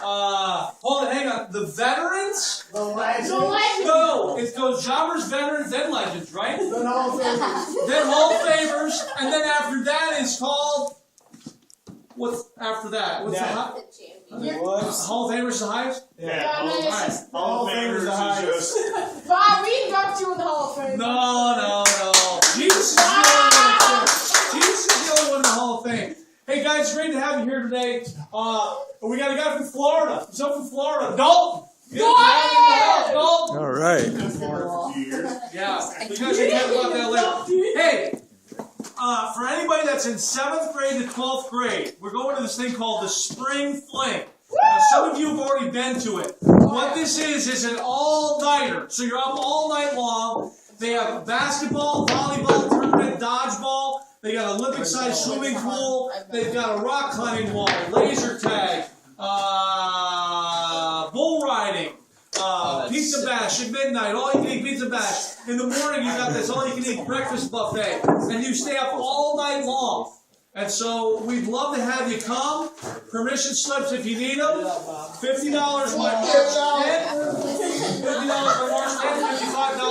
Hold on, hang on. The veterans? The legends. No, it goes jobbers, veterans, then legends, right? Then Hall of Famers. Then Hall of Famers, and then after that is called. What's after that? What's the Hall of Famers is the highest? Yeah. Hall of Famers is the highest. Bob, we induct you in the Hall of Fame. No. Jesus is the only one in the Hall of Fame. Hey guys, it's great to have you here today. We got a guy from Florida. He's up from Florida. Dalton! Dalton! All right. Yeah, we guys can talk about that later. Hey, for anybody that's in 7th grade to 12th grade, we're going to this thing called the Spring Fling. Now, some of you have already been to it. What this is an all-nighter. So you're up all night long. They have basketball, volleyball, tournament, dodgeball. They got an Olympic-sized swimming pool. They've got a rock climbing wall, laser tag, bull riding, pizza bash at midnight, all-you-can-eat pizza bash. In the morning, you got this all-you-can-eat breakfast buffet. And you stay up all night long. And so we'd love to have you come. Permission slips if you need them. $50 by March 10th. $50 by March 10th. $55.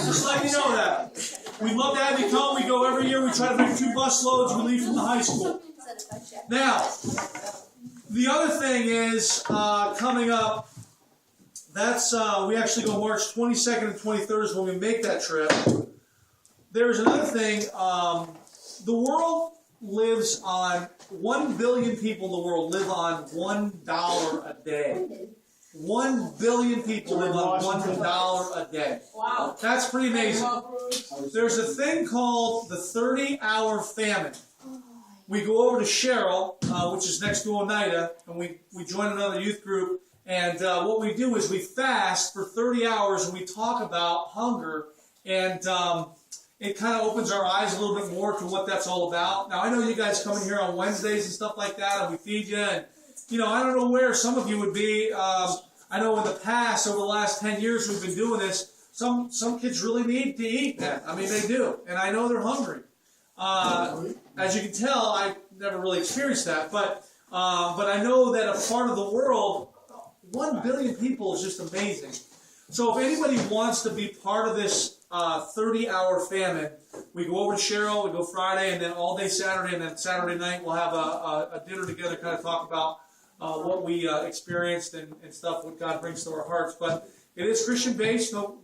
Just let you know that. We'd love to have you come. We go every year. We try to bring 2 bus loads. We leave from the high school. Now, the other thing is coming up. That's we actually go March 22nd and 23rd is when we make that trip. There's another thing. The world lives on 1 billion people in the world live on $1 a day. 1 billion people live on $1 a day. Wow. That's pretty amazing. There's a thing called the 30-hour famine. We go over to Cheryl, which is next to Oneida, and we join another youth group. And what we do is we fast for 30 hours and we talk about hunger. And it kind of opens our eyes a little bit more to what that's all about. Now, I know you guys come in here on Wednesdays and stuff like that, and we feed you. And, I don't know where some of you would be. I know in the past, over the last 10 years we've been doing this, some kids really need to eat, man. I mean, they do. And I know they're hungry. As you can tell, I've never really experienced that. But I know that a part of the world, 1 billion people is just amazing. So if anybody wants to be part of this 30-hour famine, we go over to Cheryl, we go Friday, and then all day Saturday, and then Saturday night we'll have a dinner together, kind of talk about what we experienced and stuff, what God brings to our hearts. But it is Christian-based, no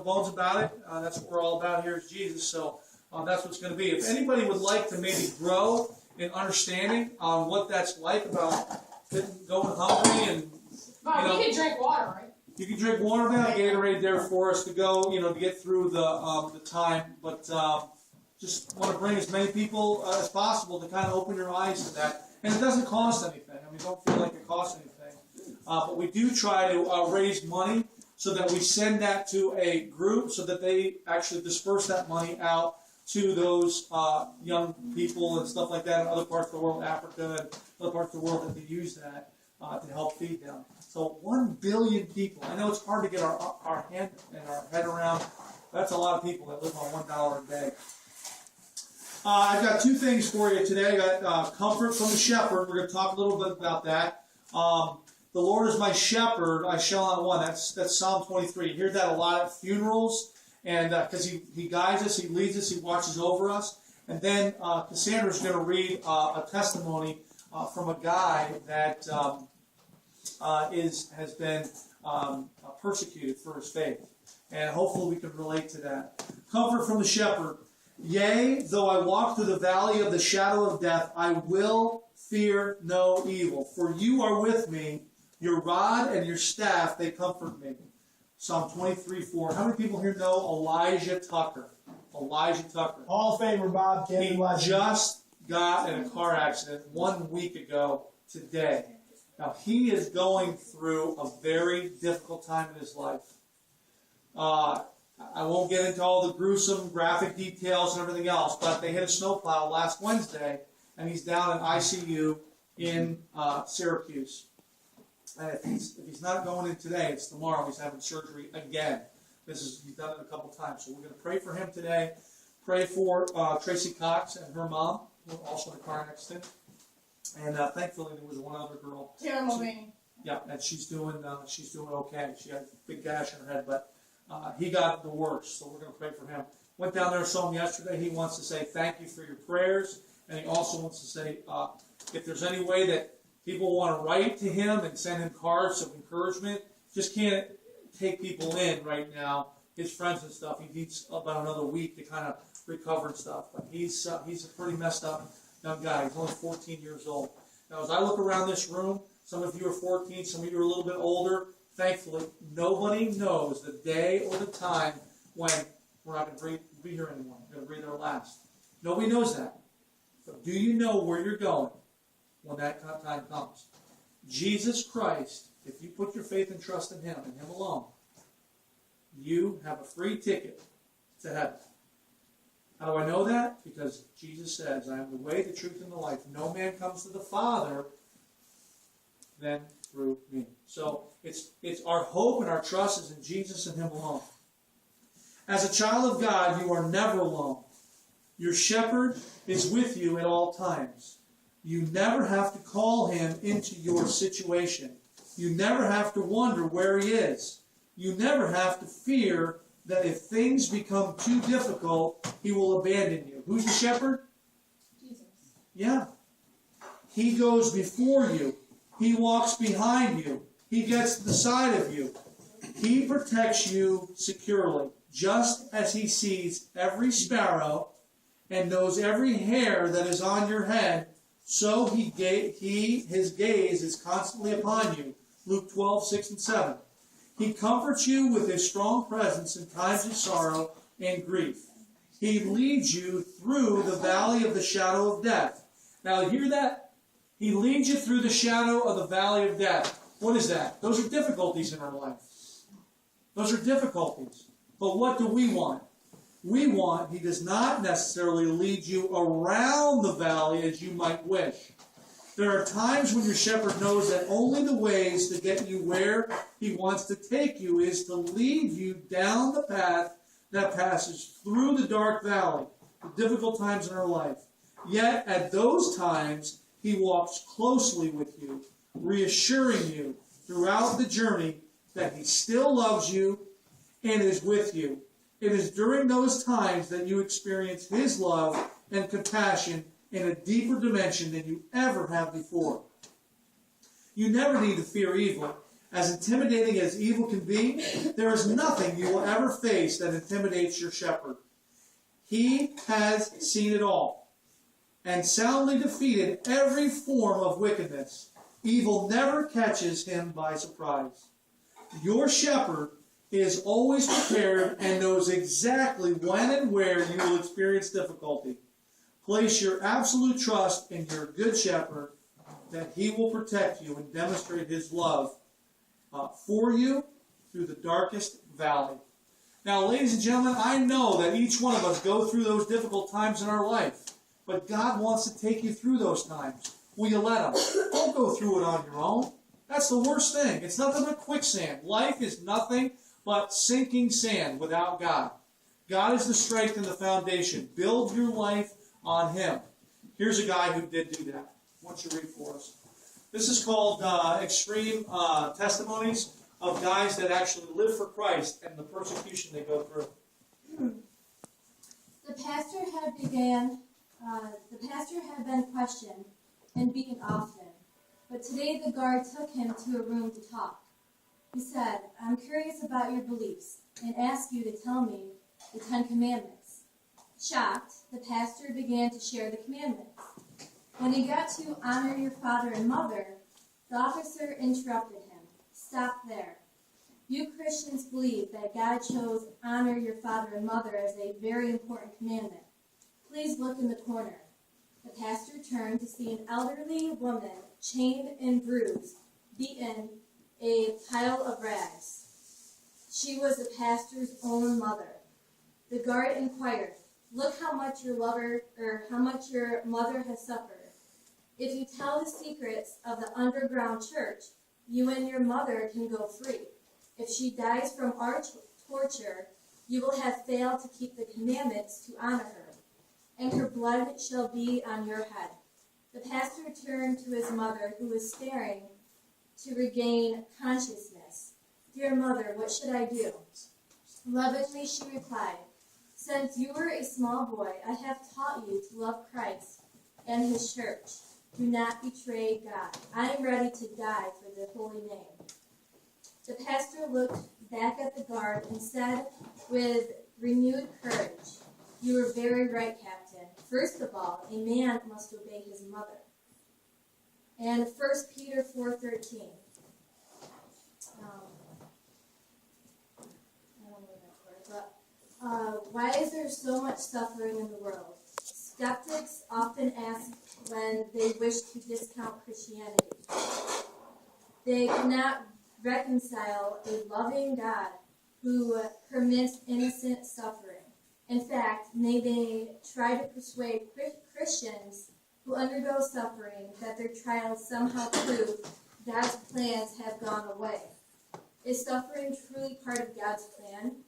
bones about it. That's what we're all about here is Jesus, so that's what it's going to be. If anybody would like to maybe grow in understanding on what that's like about going hungry and Bob, you can drink water, right? You can drink water now. Gatorade there for us to go, to get through the time. But just want to bring as many people as possible to kind of open your eyes to that. And it doesn't cost anything. I mean, don't feel like it costs anything. But we do try to raise money so that we send that to a group so that they actually disperse that money out to those young people and stuff like that in other parts of the world, Africa and other parts of the world that they use that to help feed them. So 1 billion people. I know it's hard to get our head around. That's a lot of people that live on $1 a day. I've got 2 things for you today. I got comfort from the shepherd. We're going to talk a little bit about that. The Lord is my shepherd, I shall not want. That's Psalm 23. You hear that a lot at funerals, and because he guides us, he leads us, he watches over us. And then Cassandra's going to read a testimony from a guy that has been persecuted for his faith. And hopefully we can relate to that. Comfort from the shepherd. Yea, though I walk through the valley of the shadow of death, I will fear no evil. For you are with me, your rod and your staff, they comfort me. Psalm 23:4. How many people here know Elijah Tucker? Elijah Tucker. Hall of Famer, Bob. He just got in a car accident 1 week ago today. Now, he is going through a very difficult time in his life. I won't get into all the gruesome graphic details and everything else, but they hit a snowplow last Wednesday, and he's down in ICU in Syracuse. And if he's not going in today, it's tomorrow. He's having surgery again. He's done it a couple times. So we're going to pray for him today. Pray for Tracy Cox and her mom. also in a car accident. And thankfully there was one other girl. Tara Mulvaney. Yeah, and she's doing okay. She had a big gash on her head, but he got the worst, so we're going to pray for him. Went down there, saw him yesterday. He wants to say thank you for your prayers, and he also wants to say if there's any way that people want to write to him and send him cards of encouragement, just can't take people in right now. His friends and stuff. He needs about another week to kind of recover and stuff. But he's a pretty messed up young guy. He's only 14 years old. Now, as I look around this room, some of you are 14, some of you are a little bit older. Thankfully, nobody knows the day or the time when we're not going to be here anymore. We're going to breathe our last. Nobody knows that. But do you know where you're going when that time comes? Jesus Christ, if you put your faith and trust in Him and Him alone, you have a free ticket to heaven. How do I know that? Because Jesus says, I am the way, the truth, and the life. No man comes to the Father than through me. So it's our hope and our trust is in Jesus and Him alone. As a child of God, you are never alone. Your shepherd is with you at all times. You never have to call Him into your situation. You never have to wonder where He is. You never have to fear that if things become too difficult, He will abandon you. Who's the shepherd? Jesus. Yeah. He goes before you. He walks behind you. He gets to the side of you. He protects you securely, just as He sees every sparrow and knows every hair that is on your head. So His gaze is constantly upon you. Luke 12, 6 and 7. He comforts you with His strong presence in times of sorrow and grief. He leads you through the valley of the shadow of death. Now, you hear that? He leads you through the shadow of the valley of death. What is that? Those are difficulties in our life. Those are difficulties. But what do we want? He does not necessarily lead you around the valley as you might wish. There are times when your shepherd knows that only the ways to get you where He wants to take you is to lead you down the path that passes through the dark valley, the difficult times in our life. Yet at those times, He walks closely with you, reassuring you throughout the journey that He still loves you and is with you. It is during those times that you experience His love and compassion in a deeper dimension than you ever have before. You never need to fear evil. As intimidating as evil can be, there is nothing you will ever face that intimidates your shepherd. He has seen it all and soundly defeated every form of wickedness. Evil never catches Him by surprise. Your shepherd is always prepared and knows exactly when and where you will experience difficulty. Place your absolute trust in your good shepherd that He will protect you and demonstrate His love for you through the darkest valley. Now, ladies and gentlemen, I know that each one of us go through those difficult times in our life, but God wants to take you through those times. Will you let Him? Don't go through it on your own. That's the worst thing. It's nothing but quicksand. Life is nothing but sinking sand without God. God is the strength and the foundation. Build your life on Him. Here's a guy who did do that. Why don't you read for us? This is called Extreme Testimonies of Guys that actually live for Christ and the persecution they go through. The pastor had been questioned and beaten often, but today the guard took him to a room to talk. He said, "I'm curious about your beliefs and ask you to tell me the 10 Commandments." Shocked, the pastor began to share the commandments. When he got to honor your father and mother, the officer interrupted him. "Stop there. You Christians believe that God chose honor your father and mother as a very important commandment. Please look in the corner." The pastor turned to see an elderly woman, chained and bruised, beaten, a pile of rags. She was the pastor's own mother. The guard inquired, "Look how much your mother has suffered. If you tell the secrets of the underground church, you and your mother can go free. If she dies from our torture, you will have failed to keep the commandments to honor her." and her blood shall be on your head." The pastor turned to his mother, who was staring to regain consciousness. "Dear mother, what should I do?" Lovingly she replied, "Since you were a small boy, I have taught you to love Christ and his church. Do not betray God. I am ready to die for the holy name." The pastor looked back at the guard and said with renewed courage, "You are very right, Captain. First of all, a man must obey his mother." And 1 Peter 4:13. I don't know that word, but why is there so much suffering in the world? Skeptics often ask when they wish to discount Christianity. They cannot reconcile a loving God who permits innocent suffering. In fact, they try to persuade Christians who undergo suffering that their trials somehow prove God's plans have gone away. Is suffering truly part of God's plan?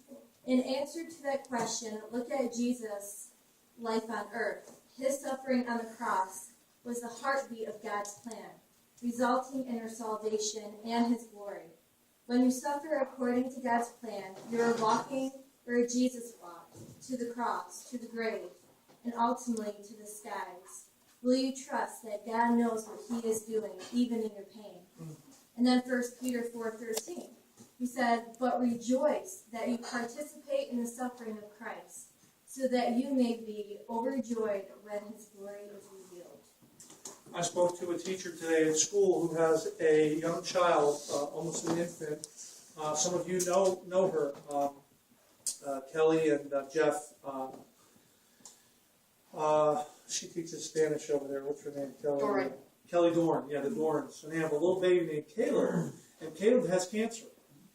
In answer to that question, look at Jesus' life on earth. His suffering on the cross was the heartbeat of God's plan, resulting in our salvation and his glory. When you suffer according to God's plan, you are walking where Jesus walked, to the cross, to the grave, and ultimately to the skies. Will you trust that God knows what he is doing, even in your pain? And then 1 Peter 4:13. He said, "But rejoice that you participate in the suffering of Christ, so that you may be overjoyed when his glory is revealed." I spoke to a teacher today at school who has a young child, almost an infant. Some of you know her, Kelly and Jeff. She teaches Spanish over there. What's her name? Kelly Dorn. Yeah, the Dorns. And they have a little baby named Caleb. And Caleb has cancer.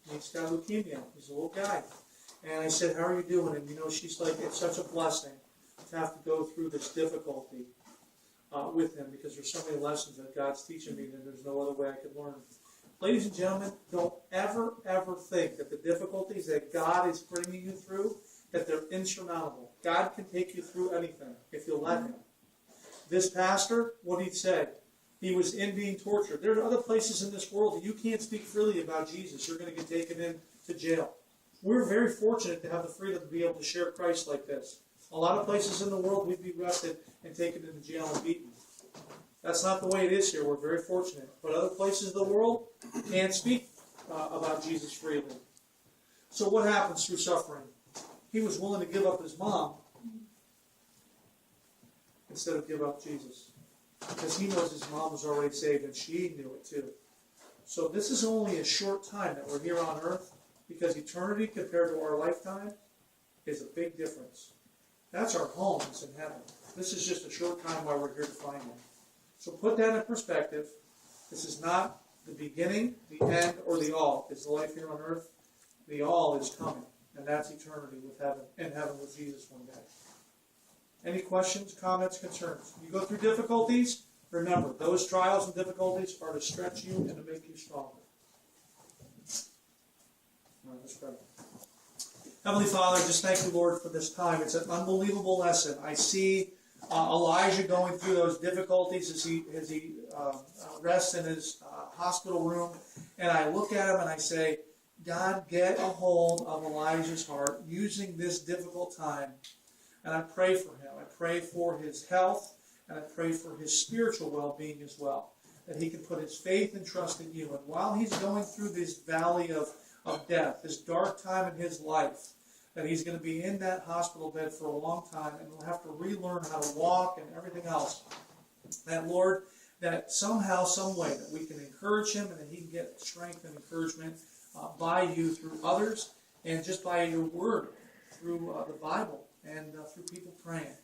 He's got leukemia. He's a little guy. And I said, "How are you doing?" And she's like, "It's such a blessing to have to go through this difficulty with him, because there's so many lessons that God's teaching me that there's no other way I could learn." Ladies and gentlemen, don't ever, ever think that the difficulties that God is bringing you through, that they're insurmountable. God can take you through anything if you'll let him. This pastor, what he said, he was in being tortured. There are other places in this world that you can't speak freely about Jesus. You're going to get taken into jail. We're very fortunate to have the freedom to be able to share Christ like this. A lot of places in the world we'd be arrested and taken into jail and beaten. That's not the way it is here. We're very fortunate. But other places of the world can't speak about Jesus freely. So what happens through suffering? He was willing to give up his mom instead of give up Jesus, because he knows his mom was already saved, and she knew it too. So this is only a short time that we're here on earth, because eternity compared to our lifetime is a big difference. That's our home. It's in heaven. This is just a short time while we're here to find him. So put that in perspective. This is not the beginning, the end, or the all. It's the life here on earth. The all is coming, and that's eternity with heaven, in heaven with Jesus one day. Any questions, comments, concerns? You go through difficulties, remember, those trials and difficulties are to stretch you and to make you stronger. All right, let's pray. Heavenly Father, just thank you, Lord, for this time. It's an unbelievable lesson. I see Elijah going through those difficulties as he rests in his hospital room, and I look at him and I say, God, get a hold of Elijah's heart using this difficult time. And I pray for him. I pray for his health, and I pray for his spiritual well-being as well, that he can put his faith and trust in you. And while he's going through this valley of death, this dark time in his life, that he's going to be in that hospital bed for a long time, and will have to relearn how to walk and everything else. That, Lord, that somehow, some way, that we can encourage him, and that he can get strength and encouragement by you through others, and just by your word, through the Bible, and through people praying.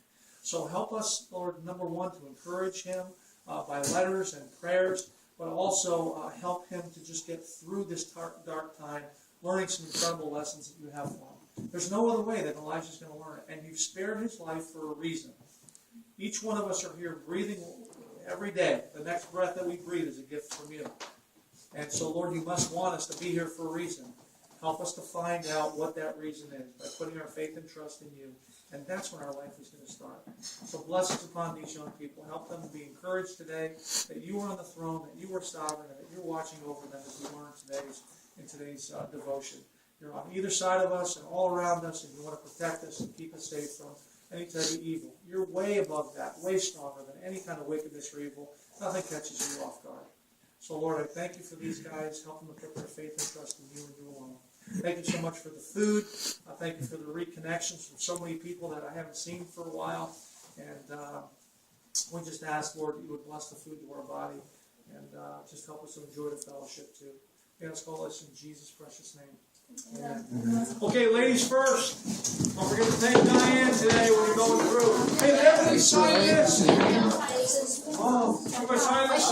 So help us, Lord, number one, to encourage him by letters and prayers, but also help him to just get through this dark time, learning some incredible lessons that you have for him. There's no other way that Elijah's going to learn it, and you've spared his life for a reason. Each one of us are here breathing every day. The next breath that we breathe is a gift from you. And so, Lord, you must want us to be here for a reason. Help us to find out what that reason is by putting our faith and trust in you. And that's when our life is going to start. So blessings upon these young people. Help them to be encouraged today that you are on the throne, that you are sovereign, and that you're watching over them as we learn in today's devotion. You're on either side of us and all around us, and you want to protect us and keep us safe from any type of evil. You're way above that, way stronger than any kind of wickedness or evil. Nothing catches you off guard. So, Lord, I thank you for these guys. Help them to put their faith and trust in you and you alone. Thank you so much for the food. I thank you for the reconnections from so many people that I haven't seen for a while. And we just ask, Lord, that you would bless the food to our body and just help us to enjoy the fellowship too. We ask all this in Jesus' precious name. Amen. Okay, ladies first. Don't forget to thank Diane today when you're going through. Hey, did everybody sign this? Oh, everybody sign this?